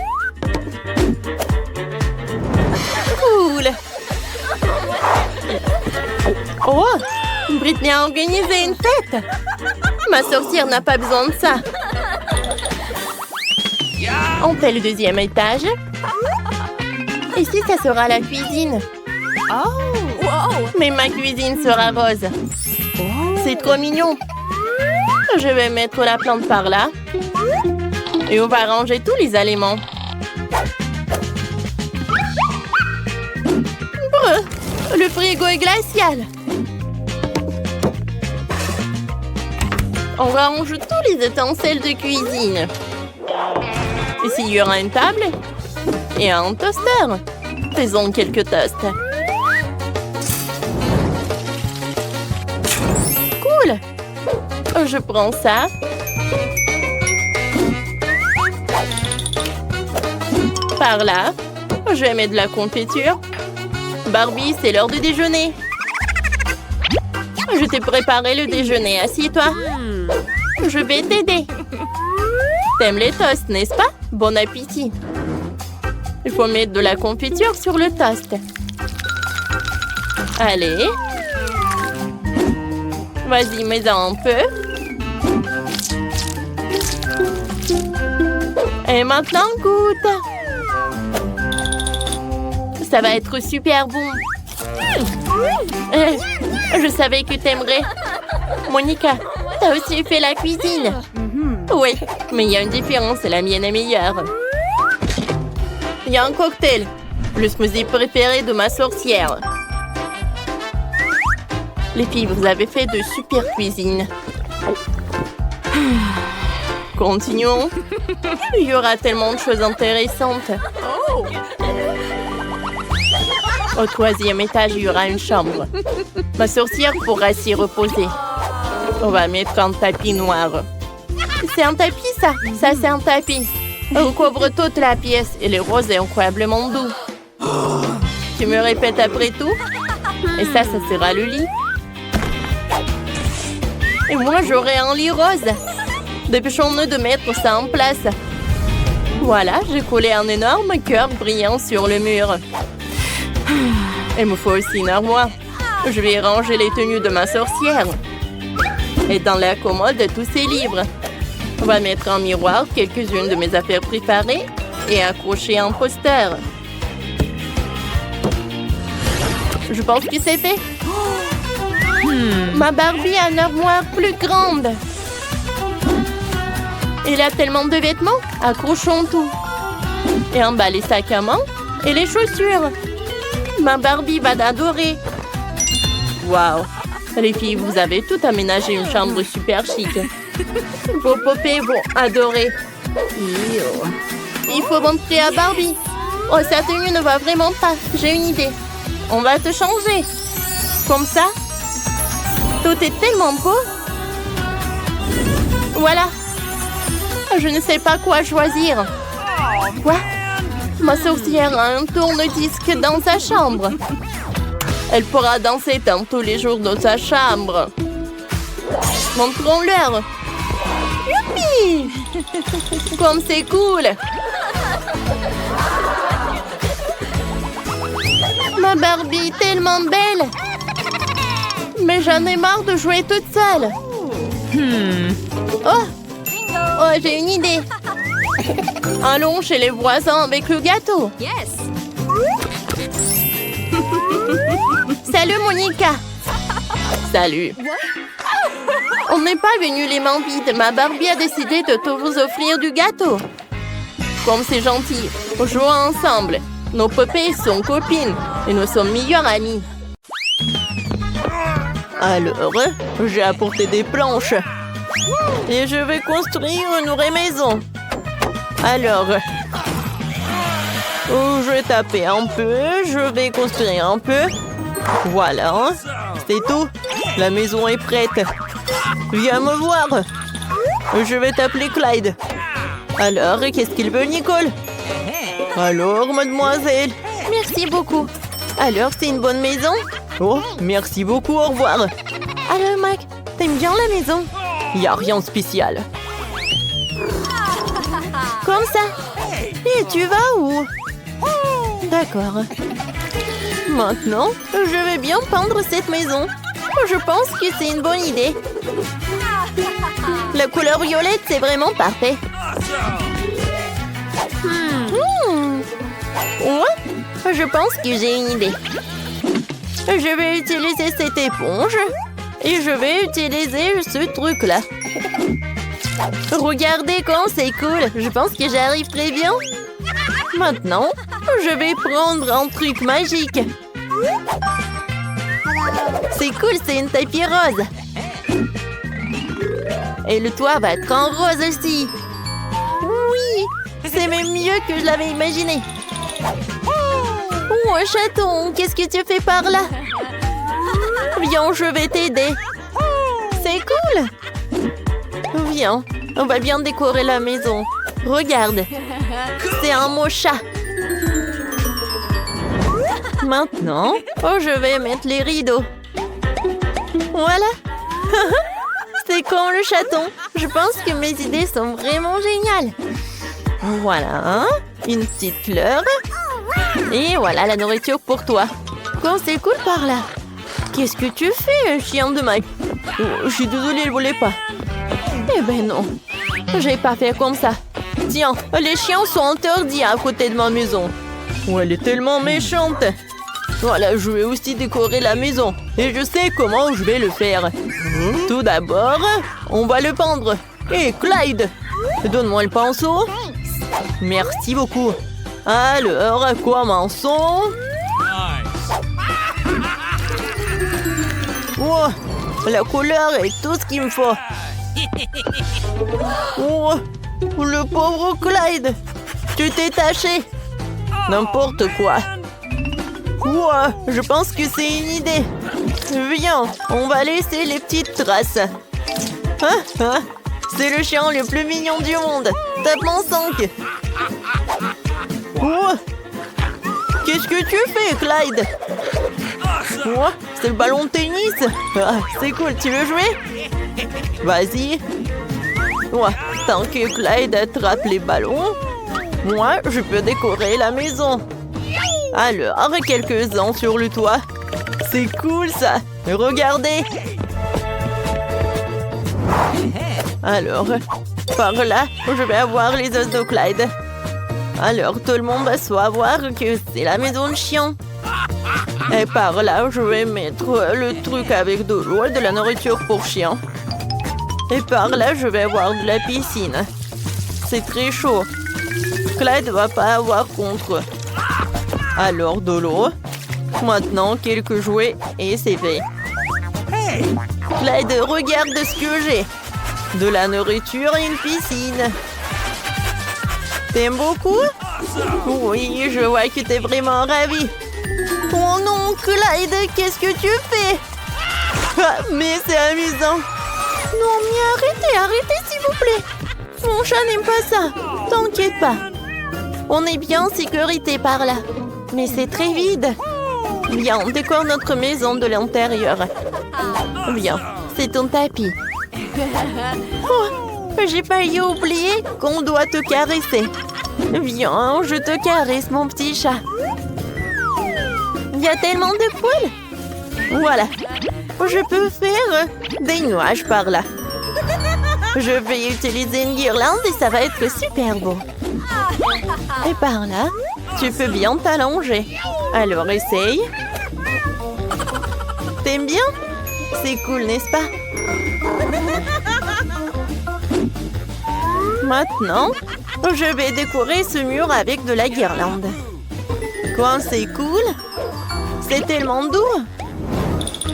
Cool. Oh! Britney a organisé une fête. Ma sorcière n'a pas besoin de ça. On fait le deuxième étage. Ici, ça sera la cuisine. Mais ma cuisine sera rose. C'est trop mignon. Je vais mettre la plante par là. Et on va ranger tous les aliments. Brr, le frigo est glacial. On range tous les ustensiles de cuisine. Ici, il y aura une table et un toaster. Faisons quelques toasts. Cool. Je prends ça. Par là. Je vais mettre de la confiture. Barbie, c'est l'heure du déjeuner. Je t'ai préparé le déjeuner. Assieds-toi. Je vais t'aider. T'aimes les toasts, n'est-ce pas? Bon appétit. Il faut mettre de la confiture sur le toast. Allez. Vas-y, mets-en un peu. Et maintenant, goûte. Ça va être super bon. Je savais que t'aimerais. Monica, t'as aussi fait la cuisine. Oui, mais il y a une différence, la mienne est meilleure. Il y a un cocktail, le smoothie préféré de ma sorcière. Les filles, vous avez fait de super cuisine. Continuons. Il y aura tellement de choses intéressantes. Au 3e étage, il y aura une chambre. Ma sorcière pourra s'y reposer. On va mettre un tapis noir. C'est un tapis, ça? Ça, c'est un tapis. On couvre toute la pièce et le rose est incroyablement doux. Tu me répètes après tout? Et ça sera le lit. Et moi, j'aurai un lit rose. Dépêchons-nous de mettre ça en place. Voilà, j'ai collé un énorme cœur brillant sur le mur. Il me faut aussi une armoire. Je vais ranger les tenues de ma sorcière. Et dans la commode, tous ses livres. On va mettre en miroir quelques-unes de mes affaires préparées et accrocher un poster. Je pense que c'est fait. Ma Barbie a une armoire plus grande. Elle a tellement de vêtements. Accrochons tout. Et en bas, les sacs à main et les chaussures. Ma Barbie va adorer. Waouh! Les filles, vous avez tout aménagé une chambre super chic. Vos poupées vont adorer. Il faut montrer à Barbie. Oh, sa tenue ne va vraiment pas. J'ai une idée. On va te changer. Comme ça. Tout est tellement beau. Voilà. Je ne sais pas quoi choisir. Quoi? Ma sorcière a un tourne-disque dans sa chambre. Elle pourra danser dans tous les jours dans sa chambre. Montrons-leur. Youpi! Comme c'est cool! Ma Barbie est tellement belle! Mais j'en ai marre de jouer toute seule. Oh, j'ai une idée. Allons chez les voisins avec le gâteau. Yes. Salut, Monica. Salut. On n'est pas venu les mains vides. Ma Barbie a décidé de te vous offrir du gâteau. Comme c'est gentil, jouons ensemble. Nos poupées sont copines et nous sommes meilleures amies. Alors, j'ai apporté des planches. Et je vais construire une vraie maison. Alors, je vais taper un peu, je vais construire un peu. Voilà, c'est tout. La maison est prête. Viens me voir. Je vais t'appeler Clyde. Alors, qu'est-ce qu'il veut, Nicole? Alors, mademoiselle? Merci beaucoup. Alors, c'est une bonne maison? Oh, merci beaucoup, au revoir. Alors, Mac, t'aimes bien la maison? Il n'y a rien de spécial. Comme ça. Et tu vas où? D'accord. Maintenant, je vais bien peindre cette maison. Je pense que c'est une bonne idée. La couleur violette, c'est vraiment parfait. Ouais, je pense que j'ai une idée. Je vais utiliser cette éponge et je vais utiliser ce truc-là. Regardez comme c'est cool. Je pense que j'arrive très bien. Maintenant, je vais prendre un truc magique. C'est cool, c'est une tapis rose. Et le toit va être en rose aussi. Oui, c'est même mieux que je l'avais imaginé. Oh, un chaton, qu'est-ce que tu fais par là? Viens, je vais t'aider. C'est cool. Viens, on va bien décorer la maison. Regarde, c'est un mot chat. Maintenant, je vais mettre les rideaux. Voilà. C'est comme le chaton. Je pense que mes idées sont vraiment géniales. Voilà, une petite fleur. Et voilà la nourriture pour toi. Quand c'est cool par là. Qu'est-ce que tu fais, chien de Mike? Oh, je suis désolée, elle voulait pas. Eh ben non, j'ai pas fait comme ça. Tiens, les chiens sont interdits à côté de ma maison. Oh, elle est tellement méchante. Voilà, je vais aussi décorer la maison. Et je sais comment je vais le faire. Tout d'abord, on va le pendre. Hé, Clyde, donne-moi le pinceau. Merci beaucoup. Alors, commençons. Oh, la couleur est tout ce qu'il me faut. Oh, le pauvre Clyde. Tu t'es taché. N'importe quoi. Oh, je pense que c'est une idée. Viens, on va laisser les petites traces. C'est le chien le plus mignon du monde. Tape-moi 5. Oh, qu'est-ce que tu fais, Clyde? Oh, c'est le ballon de tennis. Ah, c'est cool, tu veux jouer? Vas-y. Oh, tant que Clyde attrape les ballons, moi, je peux décorer la maison. Alors, quelques-uns sur le toit. C'est cool, ça. Regardez. Alors, par là, je vais avoir les os de Clyde. Alors, tout le monde va savoir que c'est la maison de chien. Et par là, je vais mettre le truc avec de l'eau et de la nourriture pour chien. Et par là, je vais avoir de la piscine. C'est très chaud. Clyde va pas avoir contre. Alors, de l'eau. Maintenant, quelques jouets et c'est fait. Clyde, regarde ce que j'ai. De la nourriture et une piscine. T'aimes beaucoup? Oui, je vois que t'es vraiment ravi. Oh non, Clyde, qu'est-ce que tu fais? Ah, mais c'est amusant. Non, mais arrêtez, s'il vous plaît. Mon chat n'aime pas ça. T'inquiète pas. On est bien en sécurité par là. Mais c'est très vide. Viens, on décore notre maison de l'intérieur. Viens, c'est ton tapis. Oh, j'ai failli oublier qu'on doit te caresser. Viens, je te caresse, mon petit chat. Il y a tellement de poules. Voilà. Je peux faire des nuages par là. Je vais utiliser une guirlande et ça va être super beau. Et par là, tu peux bien t'allonger. Alors, essaye. T'aimes bien? C'est cool, n'est-ce pas? Maintenant, je vais décorer ce mur avec de la guirlande. Quoi, c'est cool? C'est tellement doux.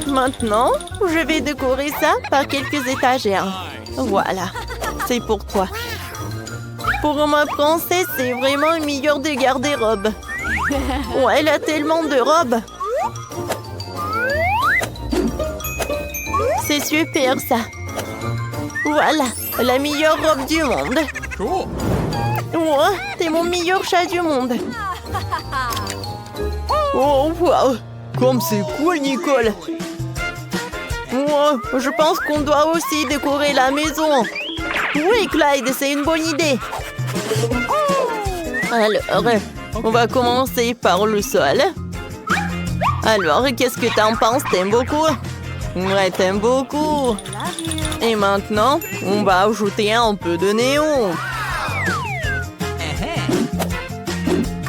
Maintenant, je vais décorer ça par quelques étagères. Voilà, c'est pour toi. Pour ma princesse, c'est vraiment une meilleure des garde-robes. Oh, elle a tellement de robes. C'est super, ça. Voilà, la meilleure robe du monde. Cool. Oh, t'es mon meilleur chat du monde. Oh, wow. Comme c'est cool, Nicole. Oh, je pense qu'on doit aussi décorer la maison. Oui, Clyde, c'est une bonne idée. Alors, on va commencer par le sol. Alors, qu'est-ce que t'en penses? T'aimes beaucoup? Ouais, t'aimes beaucoup. Et maintenant, on va ajouter un peu de néon.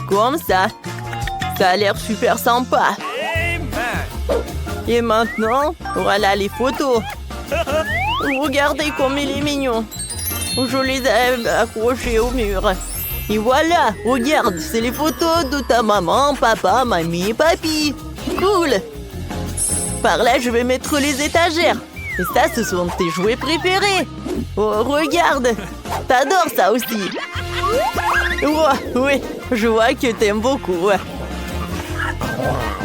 Comme ça. Ça a l'air super sympa. Et maintenant, voilà les photos. Regardez comme il est mignon. Je les ai accrochées au mur. Et voilà, regarde, c'est les photos de ta maman, papa, mamie et papy. Cool. Par là, je vais mettre les étagères. Et ça, ce sont tes jouets préférés. Oh, regarde. T'adores ça aussi. Oh, oui, je vois que t'aimes beaucoup.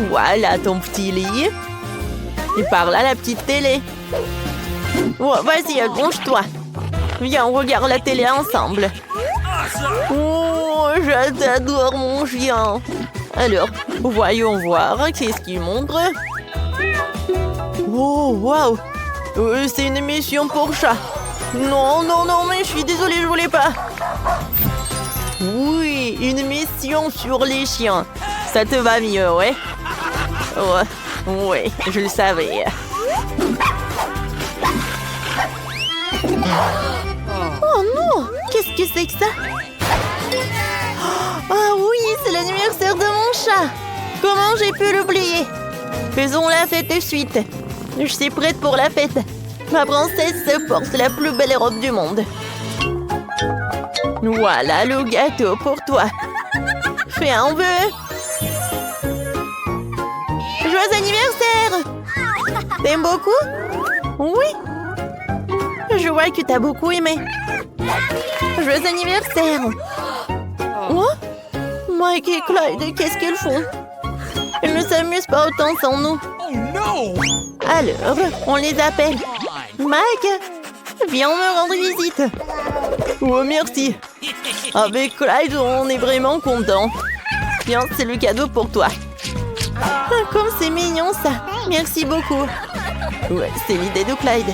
Voilà ton petit lit. Et par là, la petite télé. Oh, vas-y, allonge-toi. Viens, on regarde la télé ensemble. Oh, je t'adore, mon chien. Alors, voyons voir. Qu'est-ce qu'il montre? Oh, waouh! C'est une émission pour chat. Non, non, non, mais je suis désolée, je voulais pas. Oui, une mission sur les chiens. Ça te va mieux, ouais? Ouais, ouais, je le savais. Oh non! Qu'est-ce que c'est que ça? Ah oui, c'est l'anniversaire de mon chat! Comment j'ai pu l'oublier? Faisons la fête de suite. Je suis prête pour la fête. Ma princesse porte la plus belle robe du monde. Voilà le gâteau pour toi. Fais un vœu. Joyeux anniversaire! T'aimes beaucoup? Oui. Je vois que t'as beaucoup aimé. Joyeux anniversaire! Quoi? Mike et Clyde, qu'est-ce qu'ils font? Ils ne s'amusent pas autant sans nous. Oh no! Alors, on les appelle. Mike, viens me rendre visite. Oh, merci. Avec Clyde, on est vraiment content. Tiens, c'est le cadeau pour toi. Ah, comme c'est mignon ça. Merci beaucoup. Ouais, C'est l'idée de Clyde.